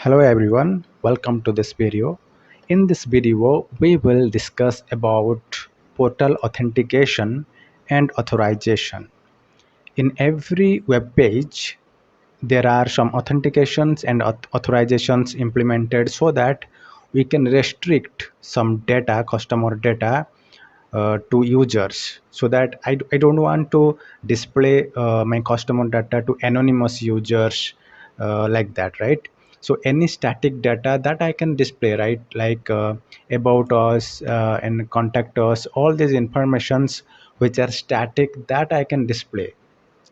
Hello everyone, welcome to this video. In this video, we will discuss about portal authentication and authorization. In every web page, there are some authentications and authorizations implemented so that we can restrict some data, customer data, to users, so that I don't want to display my customer data to anonymous users, like that, right? So any static data that I can display, right, like about us and contact us, all these informations which are static, that I can display.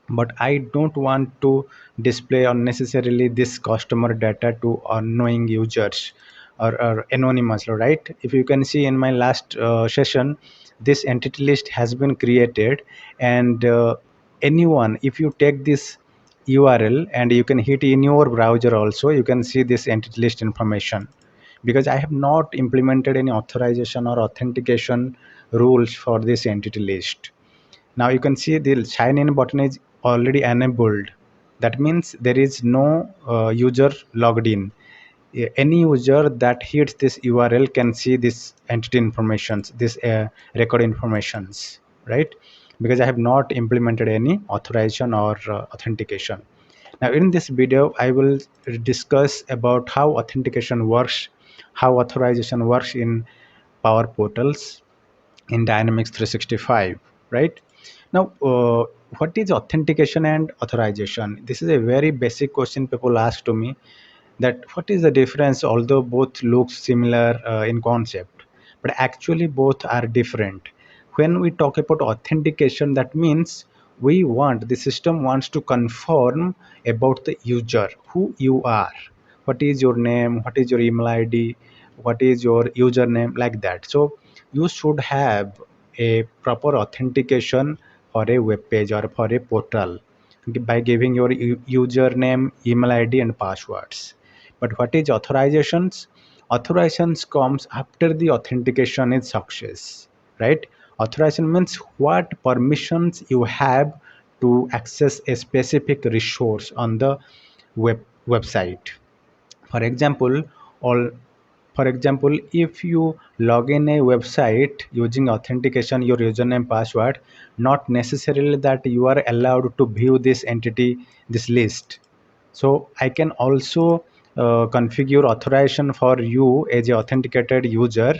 But I don't want to display unnecessarily this customer data to unknowing users, or anonymous, right? If you can see in my last session, this entity list has been created, and anyone, if you take this URL and you can hit in your browser also, you can see this entity list information, because I have not implemented any authorization or authentication rules for this entity list. Now you can see the sign in button is already enabled. That means there is no user logged in. Any user that hits this URL can see this entity informations, this record informations, right? Because I have not implemented any authorization or authentication. Now in this video, I will discuss about how authentication works, how authorization works in Power Portals in Dynamics 365, right? Now, what is authentication and authorization? This is a very basic question people ask to me, that what is the difference, although both look similar in concept, but actually both are different. When we talk about authentication, that means the system wants to confirm about the user, who you are, what is your name, what is your email ID, what is your username, like that. So you should have a proper authentication for a web page or for a portal by giving your username, email ID and passwords. But what is authorizations? Authorizations comes after the authentication is success, right? Authorization means what permissions you have to access a specific resource on the website. For example, all for example, if you log in a website using authentication, your username, password, not necessarily that you are allowed to view this entity, this list. So I can also configure authorization for you as a authenticated user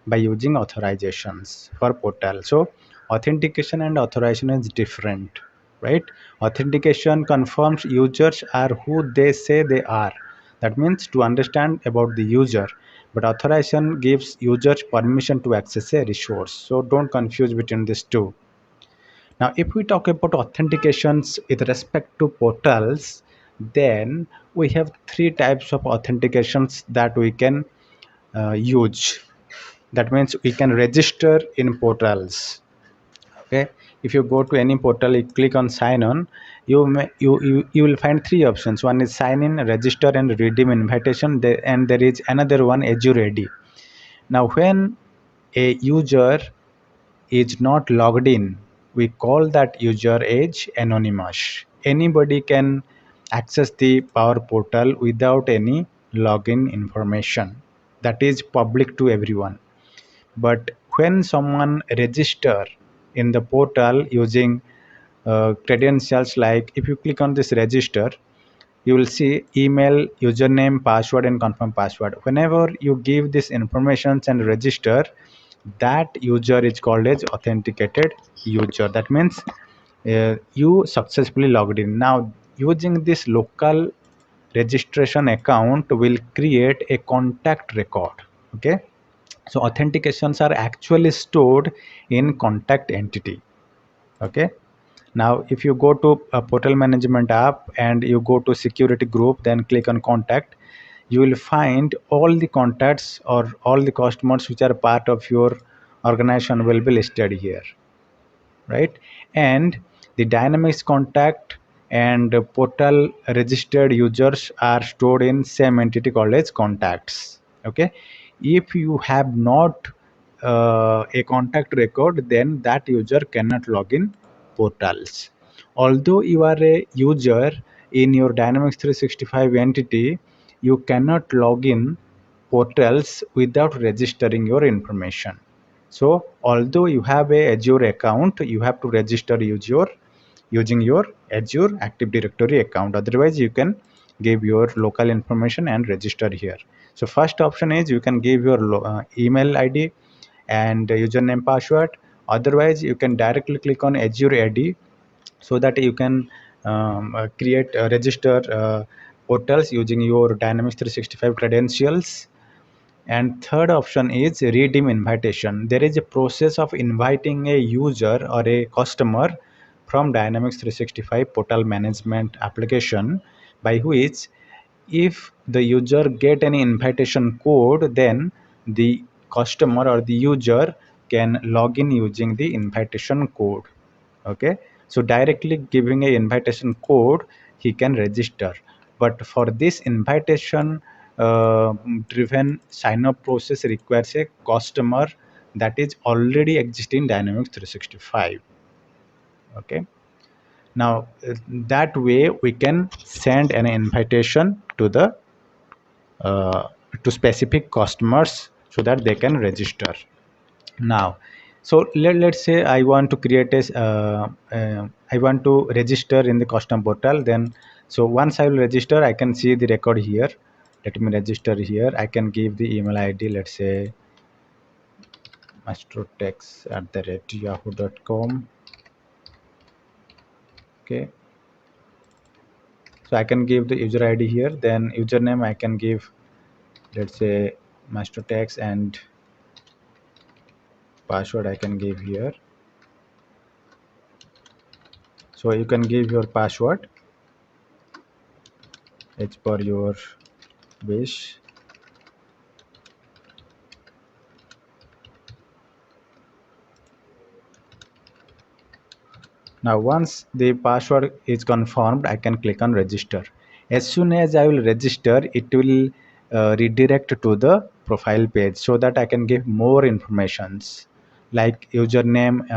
by using authorizations for portal. So authentication and authorization is different, right? Authentication confirms users are who they say they are. That means to understand about the user. But authorization gives users permission to access a resource. So don't confuse between these two. Now, if we talk about authentications with respect to portals, then we have three types of authentications that we can use. That means we can register in portals. Okay, if you go to any portal, you click on sign on, you will find three options. One is sign in, register and redeem invitation. And there is another one, Azure ready. Now when a user is not logged in, we call that user as anonymous. Anybody can access the Power Portal without any login information. That is public to everyone. But when someone register in the portal using credentials, like if you click on this register, you will see email, username, password and confirm password. Whenever you give this information and register, that user is called as authenticated user. That means you successfully logged in. Now using this local registration account will create a contact record. Okay, so authentications are actually stored in contact entity. Okay, now if you go to a portal management app and you go to security group, then click on contact, you will find all the contacts or all the customers which are part of your organization will be listed here, right? And the dynamics contact and portal registered users are stored in same entity called as contacts. Okay, if you have not a contact record, then that user cannot log in portals. Although you are a user in your Dynamics 365 entity, you cannot log in portals without registering your information. So although you have a Azure account, you have to register using your Azure Active Directory account. Otherwise, you can give your local information and register here. So first option is you can give your email ID and username password. Otherwise, you can directly click on Azure AD so that you can create register portals using your Dynamics 365 credentials. And third option is redeem invitation. There is a process of inviting a user or a customer from Dynamics 365 portal management application, by which if the user get any invitation code, then the customer or the user can log in using the invitation code. Okay, so directly giving a invitation code, he can register. But for this invitation driven sign up process requires a customer that is already existing Dynamics 365. Okay, now that way we can send an invitation to the uh, to specific customers so that they can register. Now, so let's say I want to create a I want to register in the custom portal. Then so once I will register, I can see the record here. Let me register here. I can give the email ID, let's say mastrotex@yahoo.com. Okay, so I can give the user ID here. Then username I can give, let's say mastrotex, and password I can give here. So you can give your password as per your wish. Now once the password is confirmed, I can click on register. As soon as I will register, it will redirect to the profile page so that I can give more informations like username,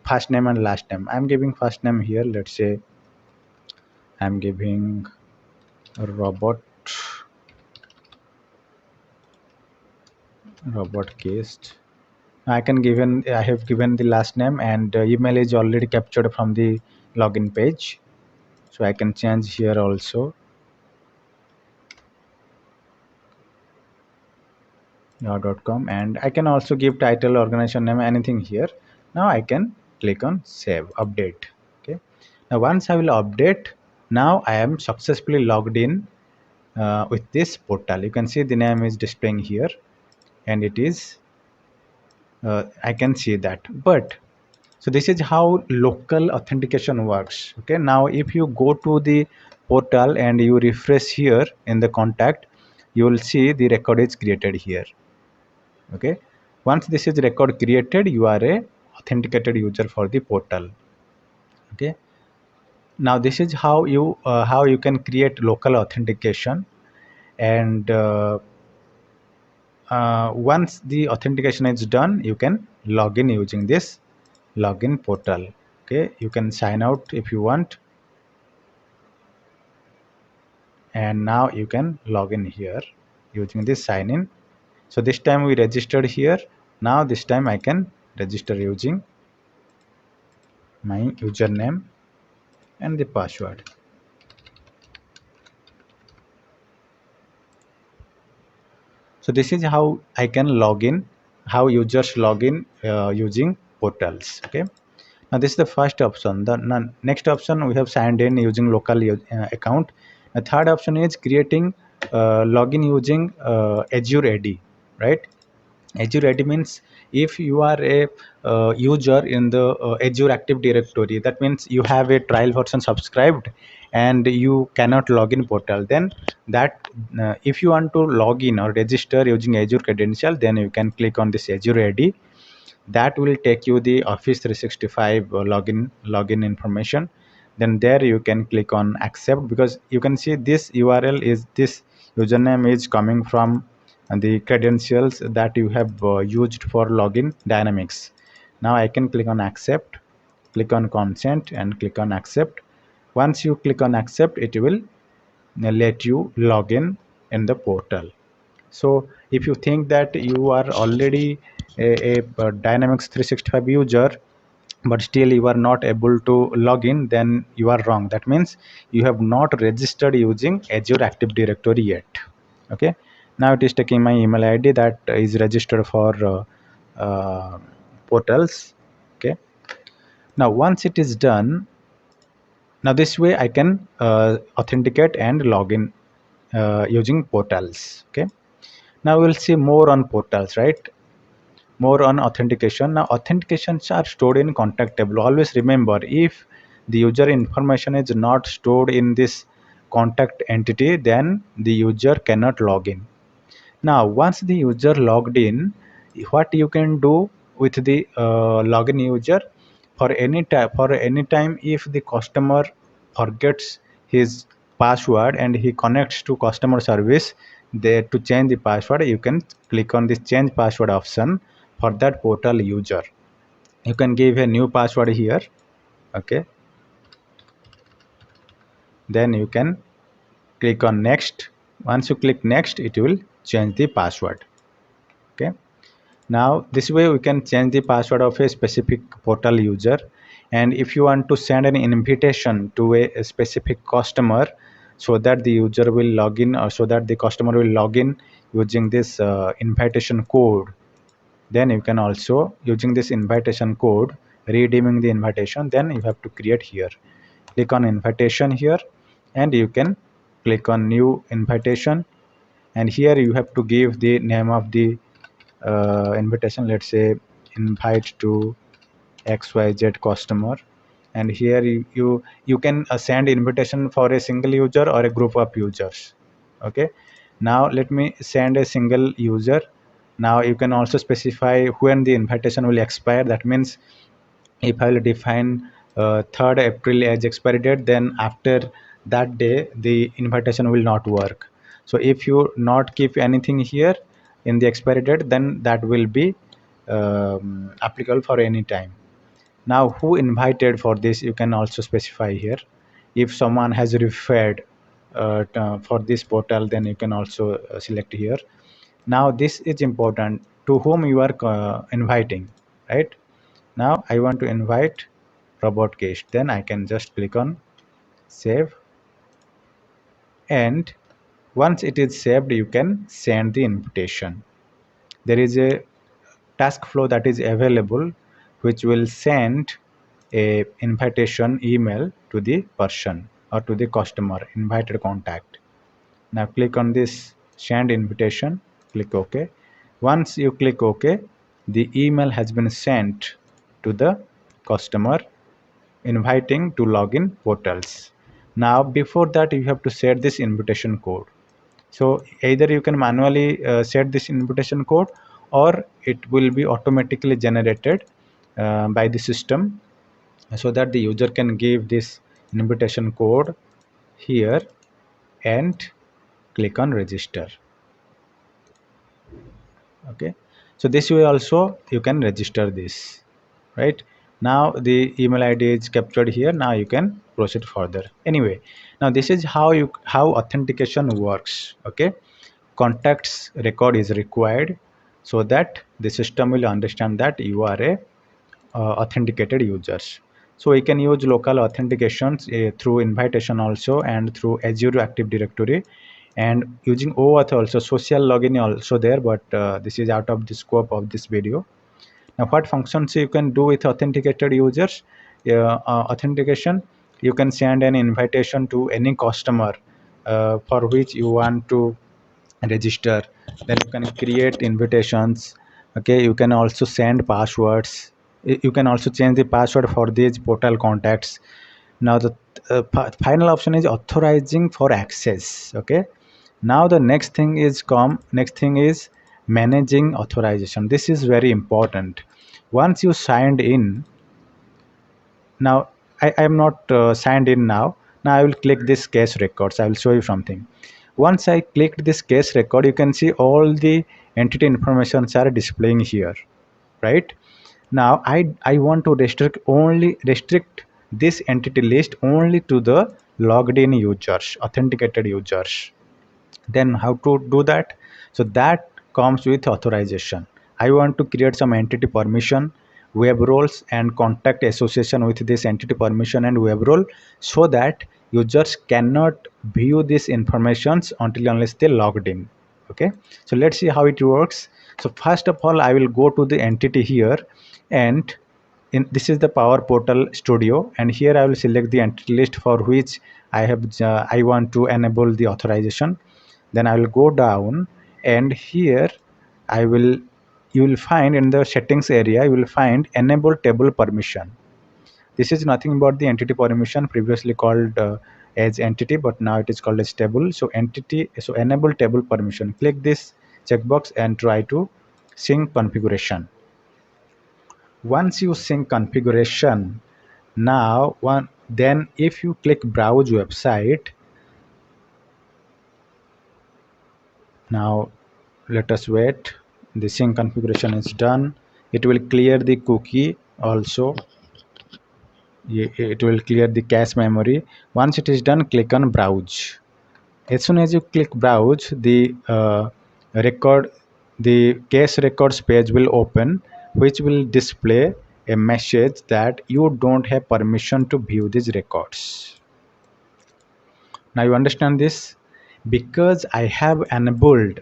first name and last name. I'm giving first name here. Let's say I'm giving robot case. I have given the last name, and email is already captured from the login page. So I can change here also yahoo.com, and I can also give title, organization name, anything here. Now I can click on save, update. Okay, now once I will update, now I am successfully logged in with this portal. You can see the name is displaying here, and it is I can see that. But so this is how local authentication works. Okay, now if you go to the portal and you refresh here in the contact, you will see the record is created here. Okay, once this is record created, you are a authenticated user for the portal. Okay, now this is how you can create local authentication. And once the authentication is done, you can log in using this login portal. Okay, you can sign out if you want, and now you can log in here using this sign in. So this time we registered here. Now this time I can register using my username and the password. So this is how I can log in, how users log in using portals. Okay, now this is the first option. The next option, we have signed in using local account. The third option is creating login using Azure AD, right? Azure AD means if you are a user in the Azure Active Directory, that means you have a trial version subscribed and you cannot log in portal. Then that if you want to log in or register using Azure credential, then you can click on this Azure AD. That will take you the Office 365 login information. Then there you can click on accept, because you can see this URL is this username is coming from the credentials that you have used for login Dynamics. Now I can click on accept, click on consent, and click on accept. Once you click on accept, it will let you log in the portal. So if you think that you are already a Dynamics 365 user, but still you are not able to log in, then you are wrong. That means you have not registered using Azure Active Directory yet. Okay, now it is taking my email ID that is registered for portals. Okay, now once it is done, now this way I can authenticate and log in using portals. Okay, now we'll see more on portals, right? More on authentication. Now authentications are stored in contact table. Always remember, if the user information is not stored in this contact entity, then the user cannot log in. Now once the user logged in, what you can do with the login user, for any time if the customer forgets his password and he connects to customer service, there to change the password, you can click on this change password option for that portal user. You can give a new password here. Okay, then you can click on next. Once you click next, it will change the password. Okay, now this way we can change the password of a specific portal user. And if you want to send an invitation to a specific customer, so that the user will log in, or so that the customer will log in using this invitation code, then you can also using this invitation code redeeming the invitation. Then you have to create here, click on invitation here, and you can click on new invitation. And here you have to give the name of the invitation. Let's say invite to XYZ customer. And here you can send invitation for a single user or a group of users. Okay, now let me send a single user. Now you can also specify when the invitation will expire. That means if I will define 3rd April as expiry date, then after that day the invitation will not work. So if you not keep anything here in the expiry date, then that will be applicable for any time. Now who invited for this, you can also specify here. If someone has referred for this portal, then you can also select here. Now this is important, to whom you are inviting, right? Now I want to invite Robot Case, then I can just click on save. And once it is saved, you can send the invitation. There is a task flow that is available, which will send a invitation email to the person or to the customer invited contact. Now click on this send invitation, click OK. Once you click OK, the email has been sent to the customer inviting to login portals. Now before that, you have to set this invitation code. So either you can manually set this invitation code, or it will be automatically generated by the system, so that the user can give this invitation code here and click on register. Okay, so this way also you can register this, right? Now the email ID is captured here. Now you can proceed further. Anyway, now this is how authentication works. Okay, contacts record is required, so that the system will understand that you are a authenticated users. So we can use local authentications through invitation also, and through Azure Active Directory, and using OAuth also. Social login also there, but this is out of the scope of this video. Now what functions you can do with authenticated users? Authentication, you can send an invitation to any customer for which you want to register. Then you can create invitations. Okay, you can also send passwords. You can also change the password for these portal contacts. Now the final option is authorizing for access. Okay, now the next thing is managing authorization. This is very important. Once you signed in, now I am not signed in now I will click this case records. I will show you something. Once I clicked this case record, you can see all the entity informations are displaying here, right? Now I want to restrict this entity list only to the logged in users, authenticated users. Then how to do that? So that comes with authorization. I want to create some entity permission, web roles, and contact association with this entity permission and web role, so that users cannot view these informations until unless they logged in. Okay, so let's see how it works. So first of all, I will go to the entity here, and this is the Power Portal Studio, and here I will select the entity list for which I want to enable the authorization. Then I will go down, and here I will you will find in the settings area, you will find enable table permission. This is nothing but the entity permission, previously called as entity, but now it is called as table. So enable table permission, click this checkbox and try to sync configuration. Once you sync configuration, then if you click browse website, now let us wait. The sync configuration is done. It will clear the cookie also. It will clear the cache memory. Once it is done, click on browse. As soon as you click browse, record the cache records page will open, which will display a message that you don't have permission to view these records. Now you understand this? Because I have enabled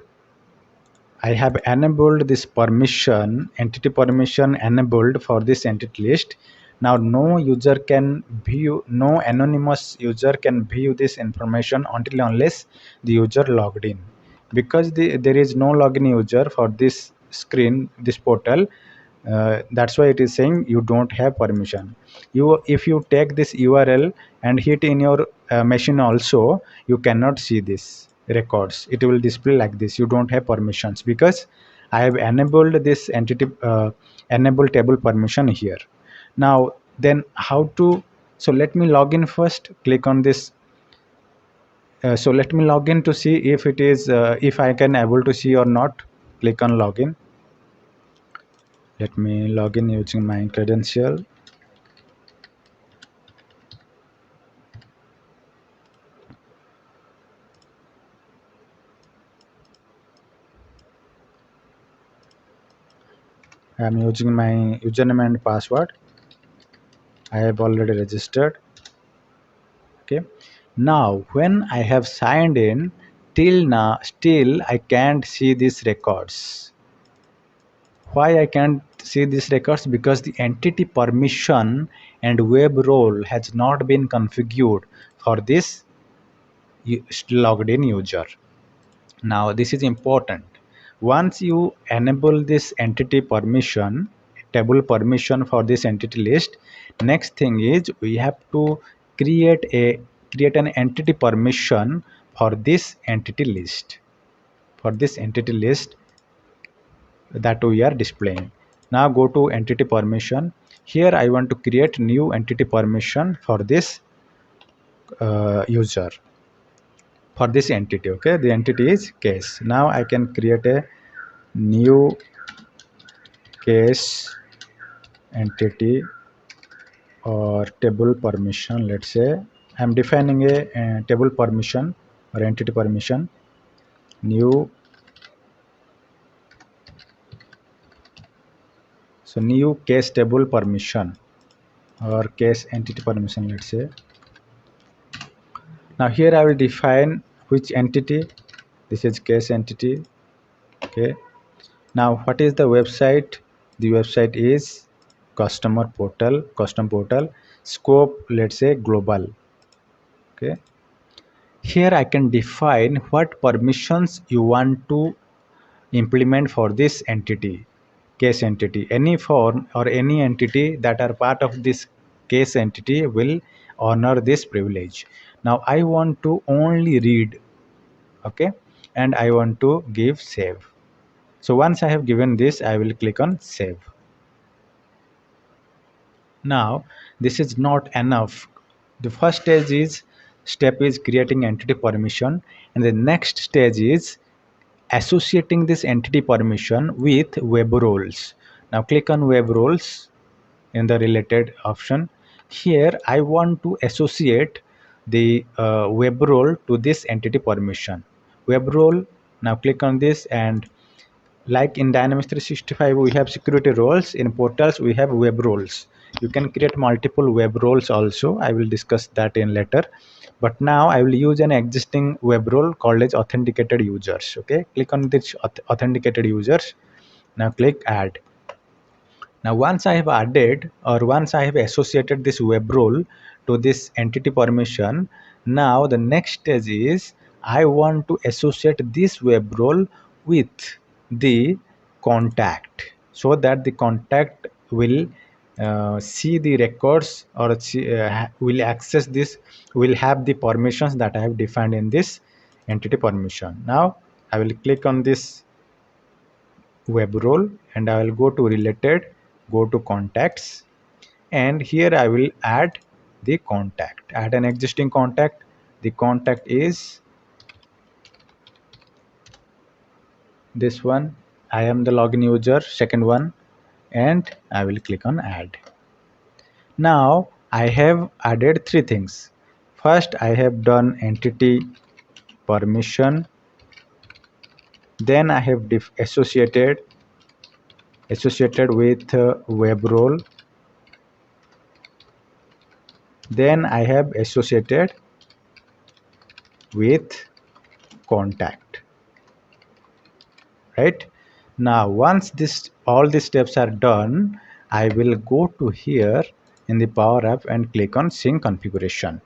this permission, entity permission enabled for this entity list. Now no anonymous user can view this information until unless the user logged in. Because there is no login user for this screen, this portal, that's why it is saying you don't have permission. If you take this URL and hit in your machine also, you cannot see this records. It will display like this: you don't have permissions, because I have enabled this entity enable table permission here. Now then how to, so let me log in first. Click on this. So let me log in to see if it is if I can able to see or not. Click on login. Let me log in using my credential. I am using my username and password. I have already registered. Okay. Now when I have signed in, till now still I can't see these records. Why I can't see these records? Because the entity permission and web role has not been configured for this logged in user. Now this is important. Once you enable this entity permission, table permission for this entity list, next thing is we have to create an entity permission for this entity list. For this entity list that we are displaying. Now go to entity permission. Here I want to create new entity permission for this user, for this entity. Okay, the entity is case. Now I can create a new case entity or table permission. Let's say I'm defining a table permission or entity permission, new. So new case table permission or case entity permission, let's say. Now here I will define which entity. This is case entity. Okay. Now what is the website? The website is custom portal. Scope, let's say global. Okay. Here I can define what permissions you want to implement for this entity, case entity. Any form or any entity that are part of this case entity will honor this privilege. Now I want to only read. Okay, and I want to give save. So once I have given this, I will click on save. Now this is not enough. The first step is creating entity permission, and the next stage is associating this entity permission with web roles. Now click on web roles in the related option. Here I want to associate the web role to this entity permission. Web role, now click on this, and like in Dynamics 365 we have security roles, in portals we have web roles. You can create multiple web roles also. I will discuss that in later, but now I will use an existing web role called as authenticated users. Okay, click on this authenticated users. Now click add. Now once I have added, or once I have associated this web role to this entity permission, now the next stage is I want to associate this web role with the contact, so that the contact will see the records, or will access this, will have the permissions that I have defined in this entity permission. Now I will click on this web role, and I will go to related, go to contacts, and here I will add the contact, add an existing contact. The contact is this one. I am the login user, second one, and I will click on add. Now I have added three things. First, I have done entity permission, then I have associated with web role, then I have associated with contact. Right, now once this all these steps are done, I will go to here in the Power App and click on sync configuration.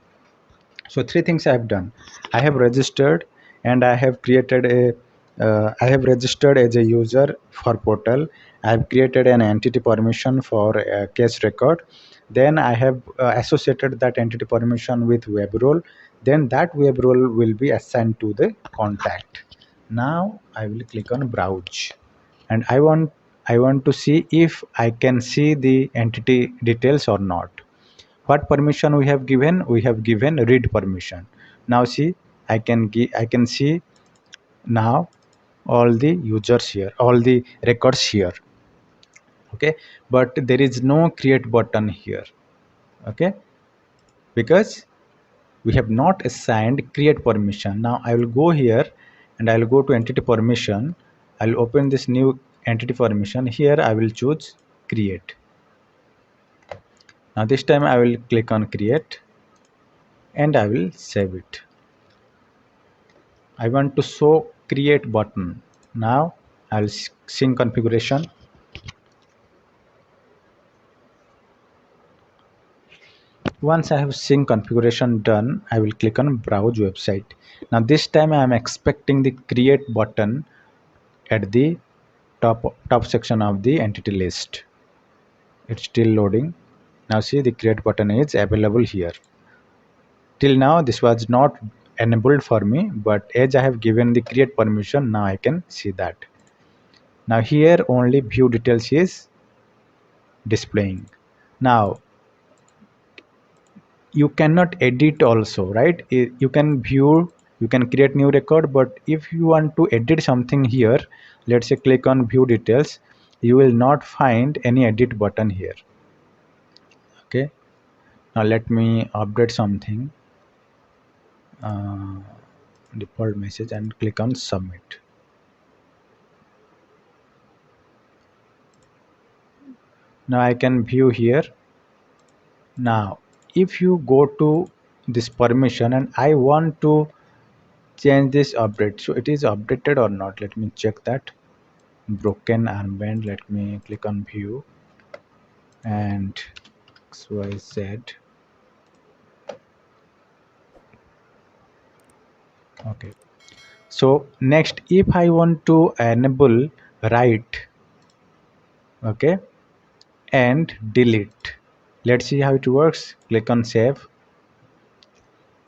So three things I have done. I have registered, and I have created a I have registered as a user for portal. I have created an entity permission for a case record. Then I have associated that entity permission with web role. Then that web role will be assigned to the contact. Now I will click on browse, and I want to see if I can see the entity details or not. What permission we have given? We have given read permission. Now see, I can see now all the users here, all the records here. Okay, but there is no create button here. Okay, because we have not assigned create permission. Now I will go here, and I will go to entity permission. I'll open this new entity permission. Here I will choose create. Now this time I will click on create, and I will save it. I want to show create button. Now I'll sync configuration. Once I have sync configuration done, I will click on browse website. Now this time I am expecting the create button at the top section of the entity list. It's still loading. Now see, the create button is available here. Till now this was not enabled for me, but as I have given the create permission, now I can see that. Now here only view details is displaying. Now you cannot edit also, right? You can view, you can create new record, but if you want to edit something here, let's say click on view details, you will not find any edit button here. Okay, now let me update something, default message, and click on submit. Now I can view here. Now if you go to this permission, and I want to change this update, so it is updated or not, let me check that. Broken armband, let me click on view, and XYZ. Okay, so next, if I want to enable write, okay, and delete, let's see how it works. Click on save.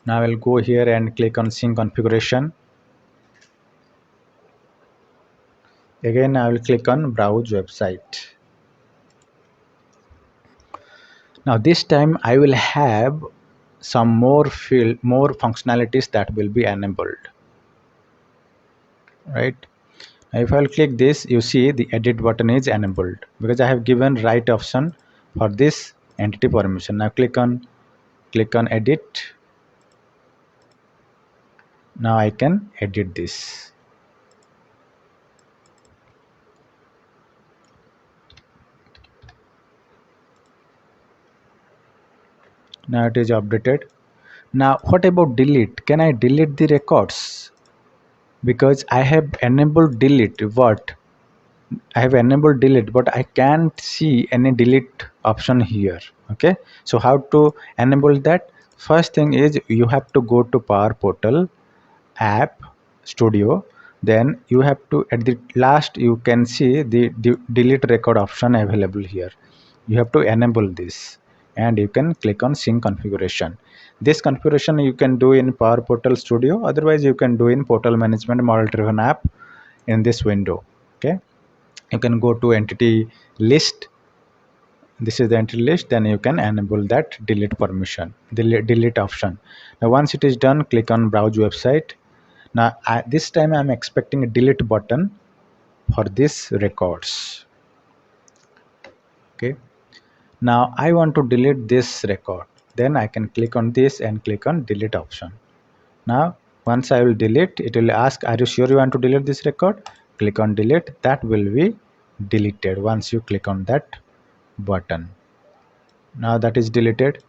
Now I'll go here and click on sync configuration. Again I will click on browse website. Now this time I will have some more functionalities that will be enabled, right? If I'll click this, you see the edit button is enabled because I have given right option for this entity permission. Now click on edit. Now I can edit this. Now it is updated. Now what about delete? Can I delete the records? Because I have enabled delete. What? I have enabled delete, but I can't see any delete option here. Okay, so how to enable that? First thing is you have to go to Power Portal, App Studio. Then you have to, at the last you can see the delete record option available here. You have to enable this, and you can click on sync configuration. This configuration you can do in Power Portal Studio, otherwise you can do in Portal Management Model Driven App in this window. Okay, you can go to entity list. This is the entity list. Then you can enable that delete permission, delete option. Now once it is done, click on browse website. Now this time I'm expecting a delete button for this records. Okay, now I want to delete this record. Then I can click on this and click on delete option. Now once I will delete, it will ask, are you sure you want to delete this record? Click on delete. That will be deleted once you click on that button. Now that is deleted.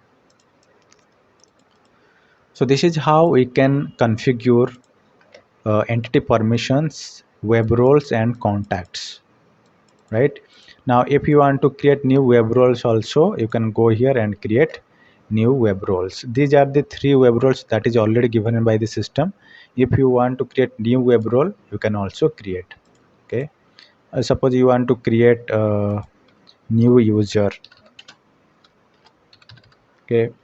So this is how we can configure entity permissions, web roles and contacts, right? Now if you want to create new web roles also, you can go here and create new web roles. These are the 3 web roles that is already given by the system. If you want to create new web role, you can also create. Okay, suppose you want to create a new user. Okay,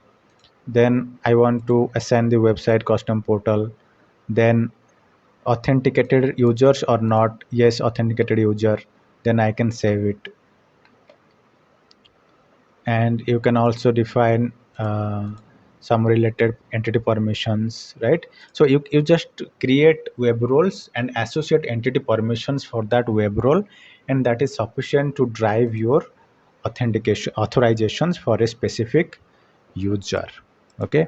then I want to assign the website custom portal. Then authenticated users or not, yes, authenticated user. Then I can save it. And you can also define some related entity permissions, right? So you just create web roles and associate entity permissions for that web role, and that is sufficient to drive your authentication authorizations for a specific user. Okay,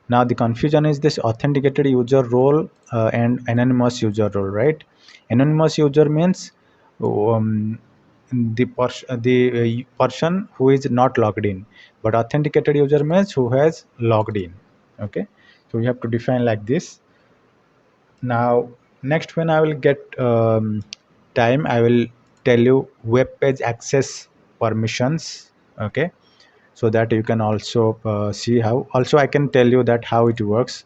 now the confusion is this authenticated user role and anonymous user role, right? Anonymous user means the person who is not logged in, but authenticated user means who has logged in. Okay, so we have to define like this. Now next, when I will get time, I will tell you web page access permissions. Okay, so that you can also see how. Also I can tell you that how it works.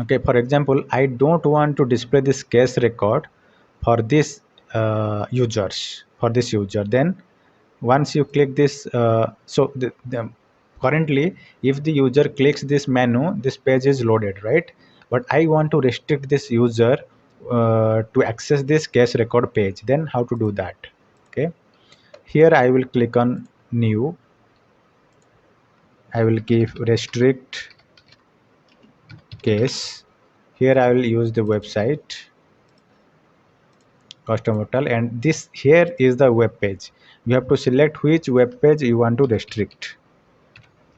Okay, for example, I don't want to display this case record for this users, for this user. Then once you click this, currently if the user clicks this menu, this page is loaded, right? But I want to restrict this user to access this case record page. Then how to do that? Okay, here I will click on new. I will give restrict case. Here I will use the website custom portal, and this here is the web page. You have to select which web page you want to restrict.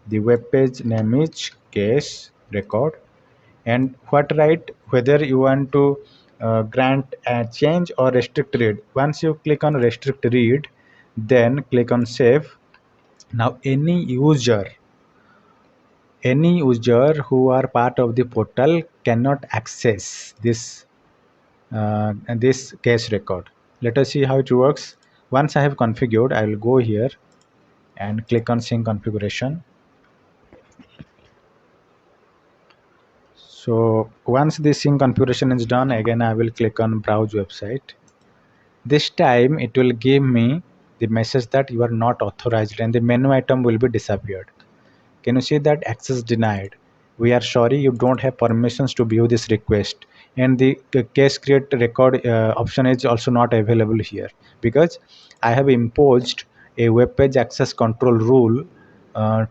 The web page name is case record, and what right, whether you want to grant a change or restrict read. Once you click on restrict read, then click on save. Now any user who are part of the portal cannot access this and this case record. Let us see how it works. Once I have configured, I will go here and click on sync configuration. So once the sync configuration is done, again I will click on browse website. This time it will give me the message that you are not authorized, and the menu item will be disappeared. Can you see that access denied? We are sorry, you don't have permissions to view this request. And the case create record option is also not available here, because I have imposed a web page access control rule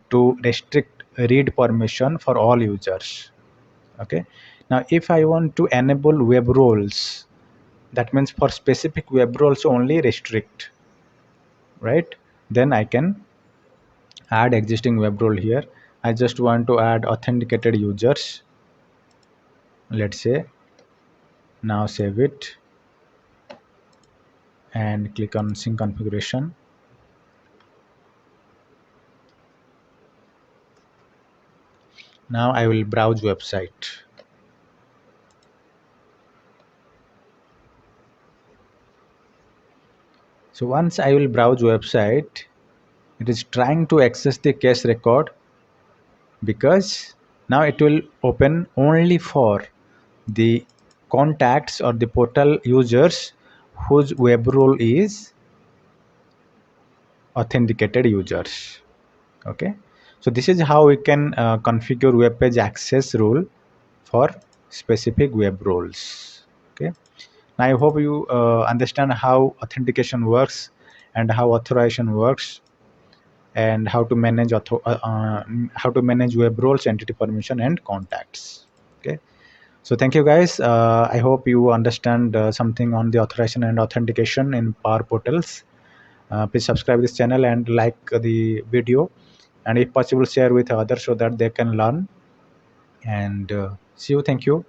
to restrict read permission for all users. Okay, now if I want to enable web roles, that means for specific web roles only restrict, right? Then I can add existing web role here. I just want to add authenticated users. Let's say, now save it and click on sync configuration. Now I will browse website. So once I will browse website, it is trying to access the cache record, because now it will open only for the contacts or the portal users whose web role is authenticated users. Okay, so this is how we can configure web page access rule for specific web roles. Okay, now I hope you understand how authentication works and how authorization works, and how to manage web roles, entity permission, and contacts. Okay, so thank you guys. I hope you understand something on the authorization and authentication in Power Portals. Please subscribe this channel and like the video, and if possible share with others so that they can learn. And see you. Thank you.